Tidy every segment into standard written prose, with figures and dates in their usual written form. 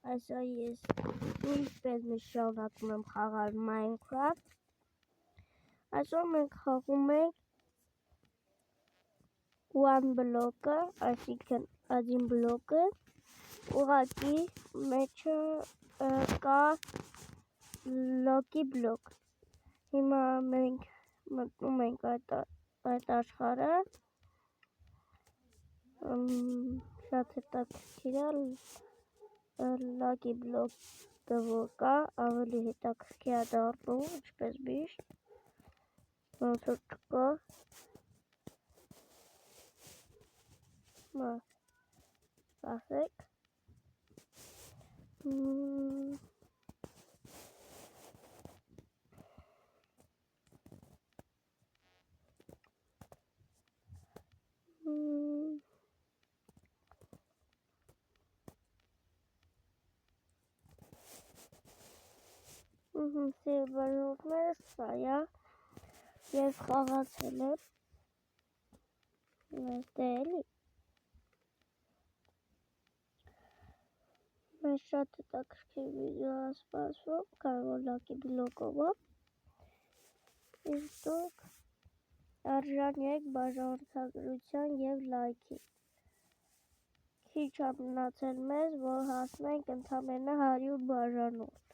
Այսօր ես նույնպես մի շարունակում եմ խաղալ Minecraft։ Այսօր մենք խաղում ենք one block-ը, այսինքն один բլոկը, ուղղակի մեջը կա լոկի բլոկ։ Հիմա մենք մտնում ենք այդ աշխարհը։ Շատ հետաքրքիր է լոկի բլոկը որ կա, ավելի հետաքրքիր է դառնում, ինչպես միշտ։ Ոնց որ չկա։ Ասեք։ Սերվերները սա է, ես խաղացել եմ, այստեղ էլի, մեզ շատ հետաքրքիր վիդեո է սպասվում, քանի որ լոկի բլոկով է, իսկ դուք արժանի եք բաժանորդագրության և լայքի, քիչ է մնացել մեզ, որ հասնենք ընդամենը 100 բաժանորդ։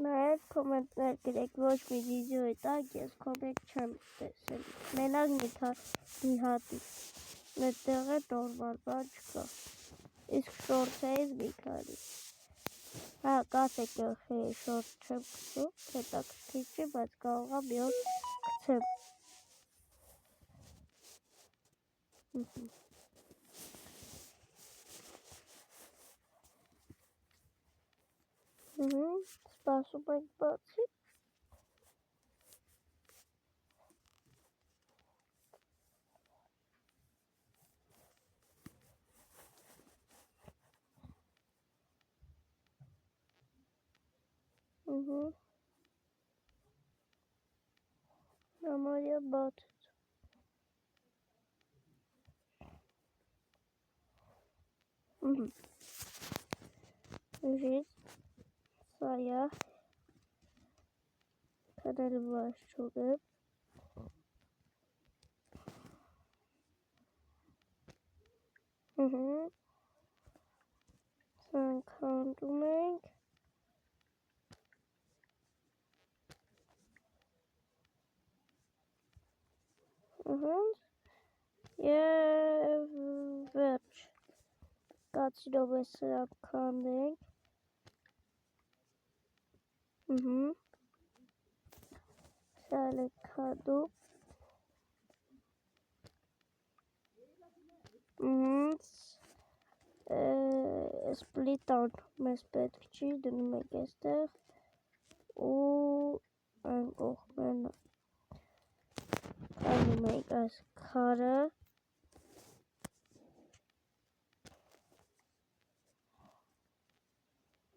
Նաև կոմենտներ գրեք, ոչ մի վիդեոյի տակ ես կոմենտ չեմ տեսել, մենակ մի հատի, այդտեղ է նորմալ բան չկա, իսկ շորթերից մի քանի, կասեք շորթ չեմ գցում, հետաքրքիր չի, բայց կարող եմ մի օր գցեմ։ Սպասում ենք բացի։ Համարյա բացեց։ Ուժից սա է, քնել վայր չունեմ։ Սրանք հանդում ենք։ Եվ վերջ, կացիրով է սրանք քանդենք։ Սա էլ ենք քանդում։ Սպլիտան մեզ պետք չի, դնում ենք այստեղ ու այն կողմենը քանդում ենք այս քարը։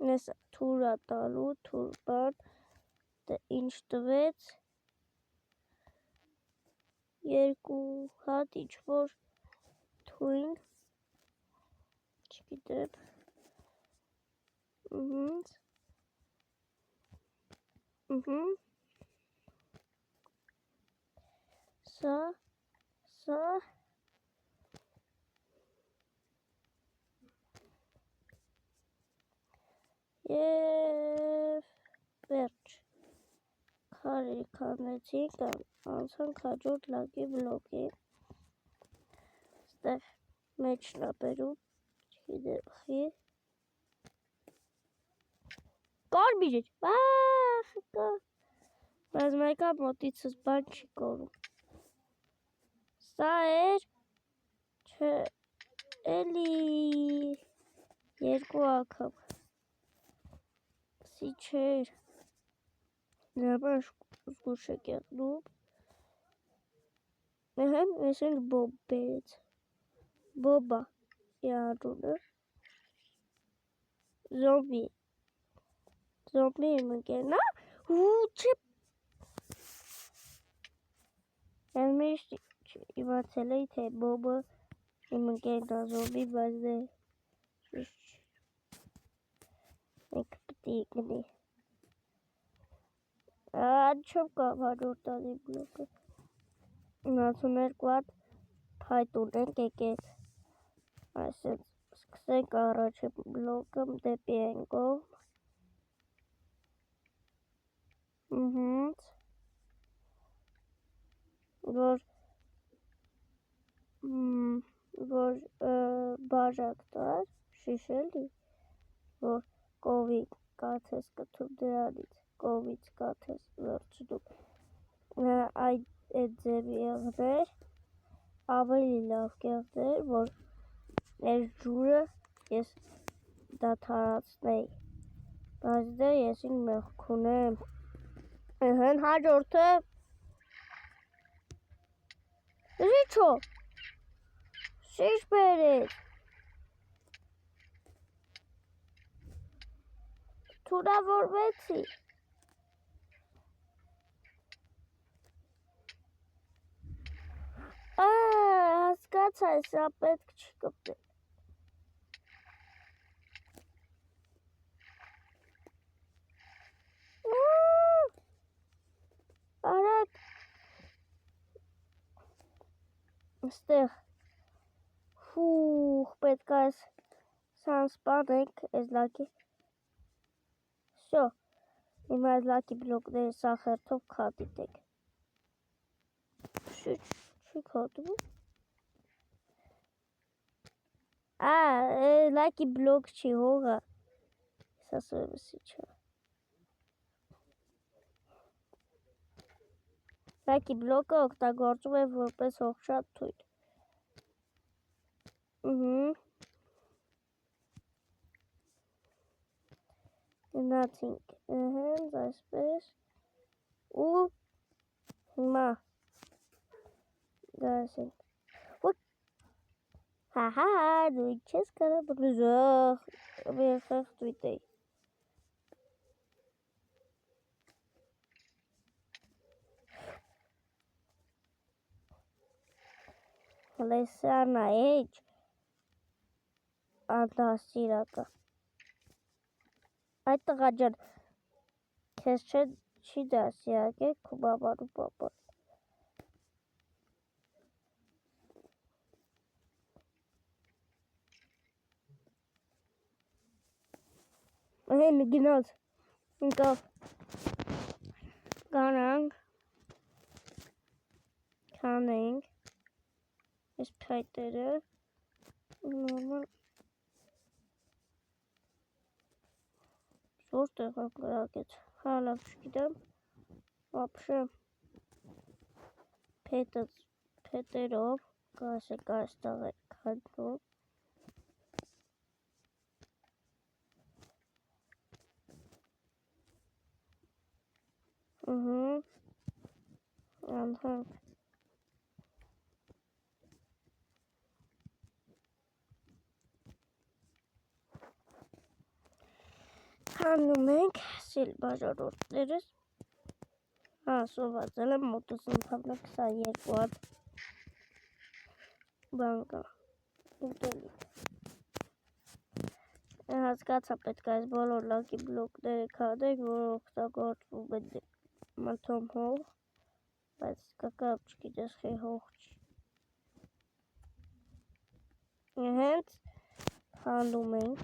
Ես թուր է տալու, թուր բան, ինչ տվեց, երկու հատ ինչ-որ թույն, չգիտեմ, սա, և վերջ, քարերի քանդեցինք, անցանք հաջորդ լոկի բլոկին, ստեղ մեջն է բերում, չգիտեմ, կարմիր էր, բայց մեկը մոտիցս բան չի կորում, սա էր, չէ, էլի, երկու անգամ, սի չէր, նրբան զգուշ եք եղնում, ես ենք բոբ բերեց, բոբա յանունը, զոմբի իմ ընկերն է, ու չէ, ես միշտ իմացել էի, թե Բոբը իմ ընկերն է զոմբի, բայց դե մենք պիտի գնի։ Չեմ կամ հաջորդ տանի բլոկը։ 92 հատ փայտ ունենք եկեք։ Այսինքն սկսենք առաջի բլոկը դեպի այն կողմ։ Որ բաժակ տար, շիշելի, որ կովի կաթես կթում դրանից, կովից կաթես վերջնում, այդ ձև եղներ, ավելի լավ կեղներ, որ այս ջուրը ես դադարացնեի, բայց դե ես ինձ մեղք ունեմ, հաջորդը, Ռիչո, շիշ բերեց, թունավորվեցի, հասկացա, սա պետք չի կպտել, արակ, ստեղ, պետք է սան սպանենք, ես լաքի, Всё, հիմա այս լաքի բլոկները սախերթով կհատիտեք, չի կհատվում, լաքի բլոկ չի հողը, ես ասում եմ սի չա, լաքի բլոկը օգտագործում է որպես հողշատ թույլ, գնացինք, հենց այսպես, ու հիմա, գասինք, հահա, դու չես կարա բրուզող, վերխեղ տույտ էի, լեսանա էջ, անդասիրակա, այդ տղա ջան, քեզ չի դասյակ է, քու բաբան ու պապան, հեն գնաց, ինկավ, գանանք, կանենք, ես փայտերը, նորմալ, որտեղ անգրակեց, հալավ չգիտեմ, ապշը, փետերով, կասեք այստեղ է կանդնում, անհանք, կանում ենք, սիլ բաժարորդներս, սովածել եմ մոտս ընդհանրը 22 հատ բանկա, ուտելիք, հասկացա պետք այս բոլոր լաքի բլոկները կանենք, որ օգտագործվում են մթոմ հող, բայց կակապ չգիտես խի հող չի, հենց հանդում ենք,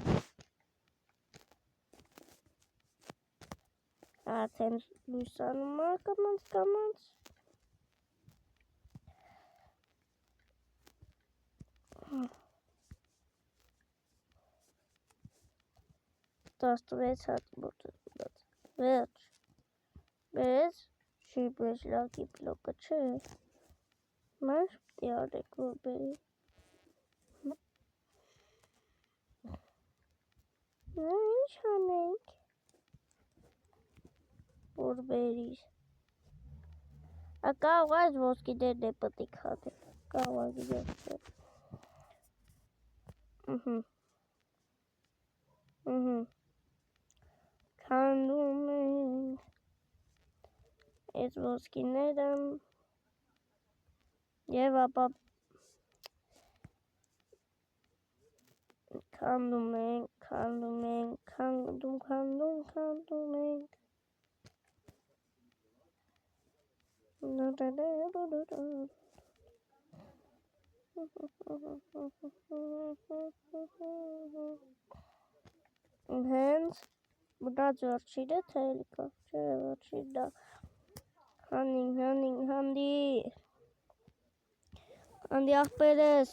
արդեն լույսանում է կամանց, 16 հատ մոտս մնաց, վերջ, բերեց, չի բերջ լաքի բլոկը չէ, մաշ պտի արեք, որ բերի, ինչ հանենք, որ բերիր, կարող այս ոսկիներն է պտի կանենք, կարող է չէ, քանդում ենք, այս ոսկիները, Եվ ապա քանդում ենք, հենց բրած վերջինը թե էլիկա, չէ վերջինը հանդի աղբերես,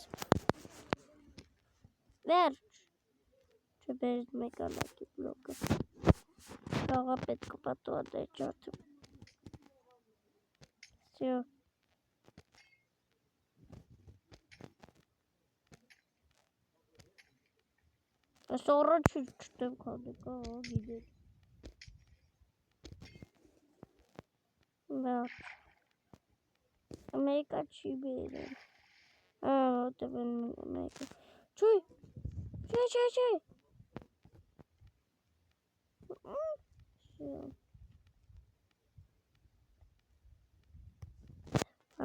վերջ, չբերեց մեկանակի բլոկը, աղա պետք պատուադեր ճարդում, սյո, այս առաջ չտեմ կանդեկա, գիդեր, վերջ, մեկա չի բերեմ, տևեն մեկը, չույ, չի,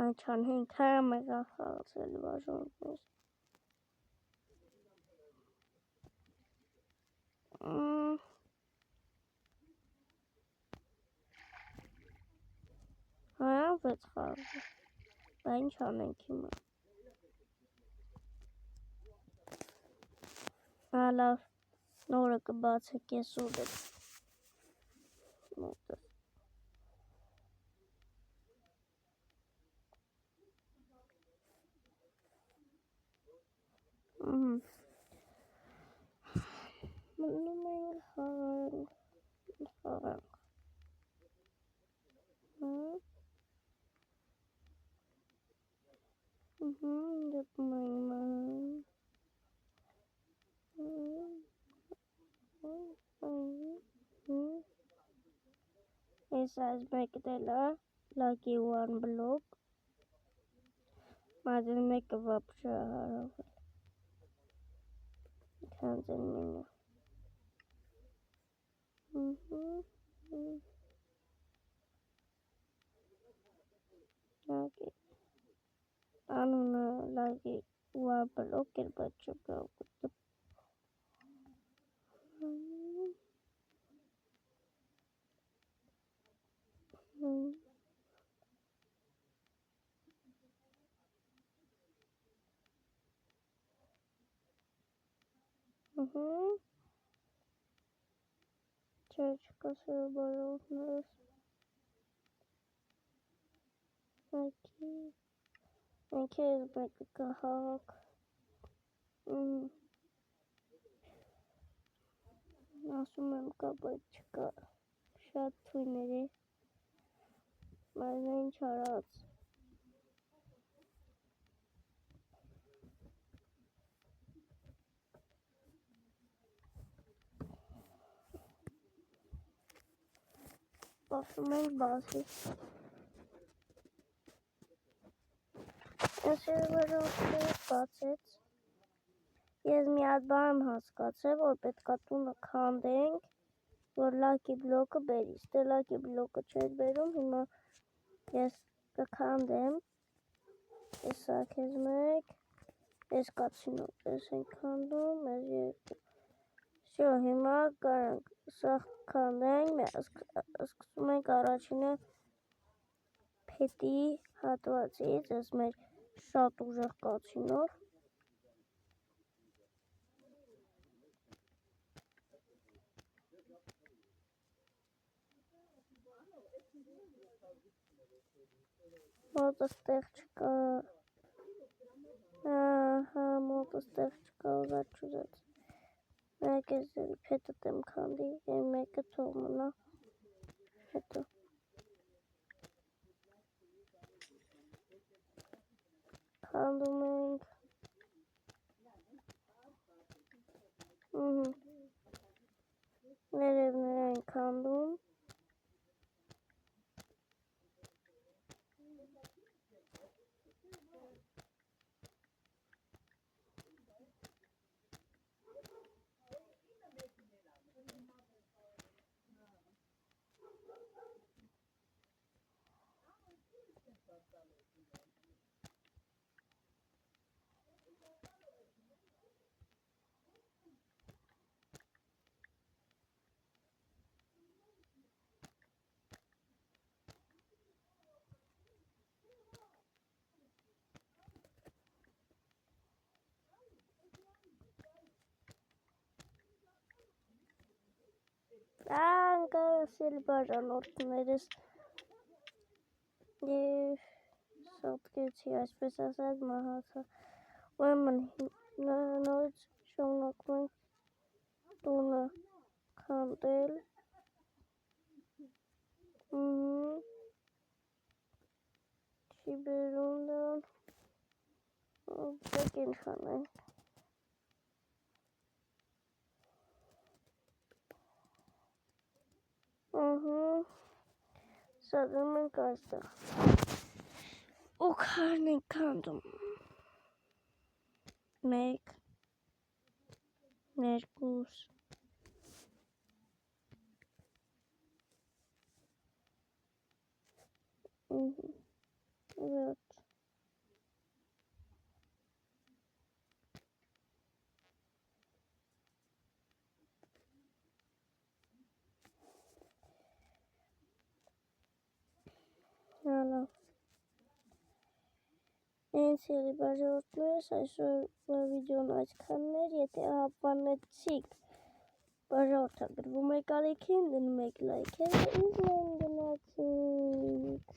այն չան հենք հա մեղա խաղացել վաժոնքնես, Հայան վեց խաղը, բա ինչ անենք հիմա, լավ, նորը կբացեք ես ուր եք, մոտս, մնում ենք խաղանք, դեպում ենք ես այս մեկը դելա, լակի one block, մազին մեկը վապշա հարավել, քանձեն մենյու, լակի, անունը լակի one block էր, բայց չկա ուգտը, չէ չկա սրա բարողներս, մենք ես մեկը կահաղակ, ասում եմ կա, բայց չկա, շատ թույներ է, բայց ինչ արած, ասում ենք բասի, ես երվերոքները բացեց, ես մի հատ բան եմ հասկացել, որ պետքա տունը քանդենք, որ լակի բլոկը բերիս, դե լակի բլոկը չեր բերում, հիմա ես կքանդեմ, եսա կեզ մեկ, ես կացինով ես ենք քանդում, ես երկու, շո հիմա կարանք, սա քանդենք, սկսում ենք առաջինը փետի հատվածից, ես մեր շատ ուժեղ կացինով, մոտս տեղ չկա, մոտս տեղ չկա, ուզած չուզած, մեկ ես փետը տեմ քանդի, մեկը թող մնա, հետո, քանդում ենք, ներևներ ենք քանդում, Անկասել բաժանորդներս և սատկեցի, այսպես ասած մահացա, ուրեմն նորից շարունակում ենք տունը քանդել, չի բերում դրան, դեք ինչ անենք, սադրում ենք այստեղ, ու քարն ենք քանդում, 1, 2, 7, Հալա, ինձ ելի բաժորդներս, այսօր վիդեոն այսքանն էր, եթե հավանեցիք բաժորդը գրվում եք ալիքին, դնում եք լայքերը, իսկ մենք գնացինք։